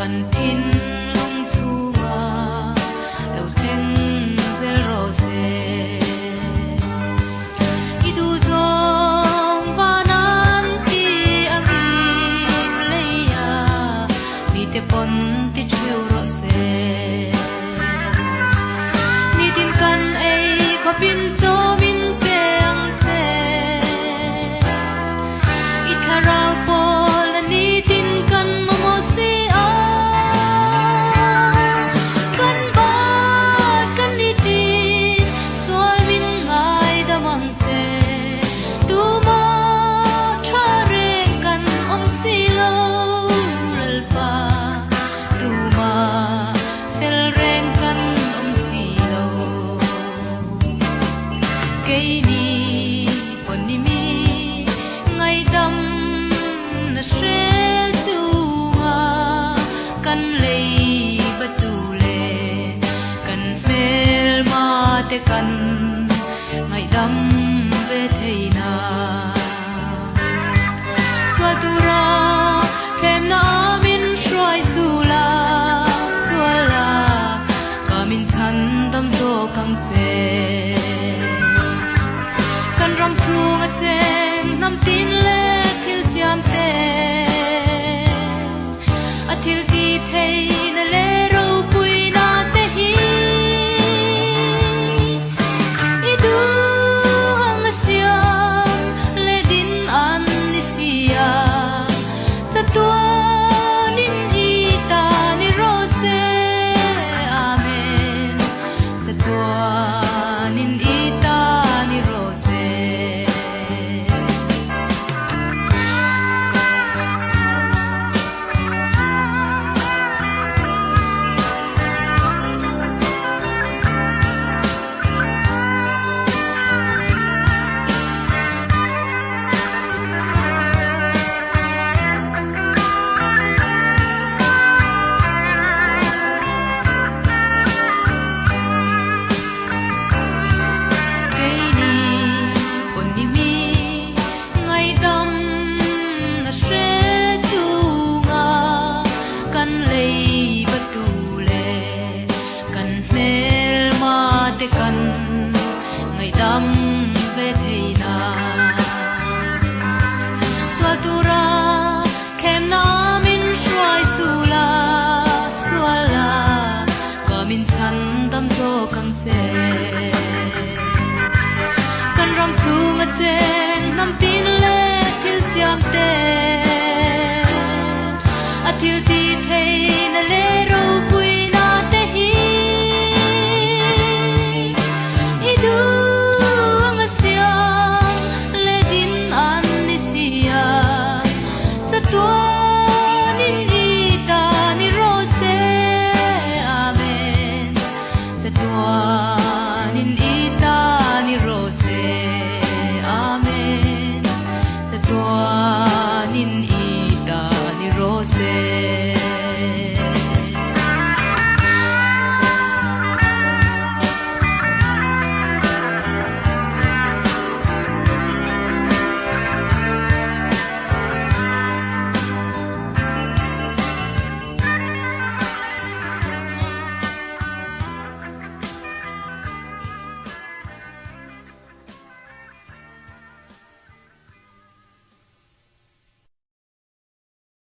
kan thin lung chunga lo theng zel ro se idu zong vanan ti angin leya mi te pon ti chiu ro se ni tin kan ei khopin zo min pe ang te i tharau pol ni tin kan mo si a kan ba kan ni ti sol min ngai da mang te tu mo tha re kan om si lo lal pa tu ma fel reng kan om si lo cây ni pon ni mi ngai dam na she tu nga kan lei ba tu le kan mel ma te kan ngai dam ve thei na swa tu ra them na min shroi su la ka min than dam zo kang che kan ram chung a cheng nam tin le thil siam te a thil ti thei na le ro pui na te hi i du ang siam le din an ni sia sa tua nin i ta ni ro se amen sa tua nin i ta ni ro se cây ni pon ni mi ngai dam na she tu nga kan lei ba tu le kan mel ma te kan ngai dam ve thei na swa tu ra khem na min shwai su la ka min than dam zo kang che kan ram chung a cheng nam tin le thil siam te a thil ti thei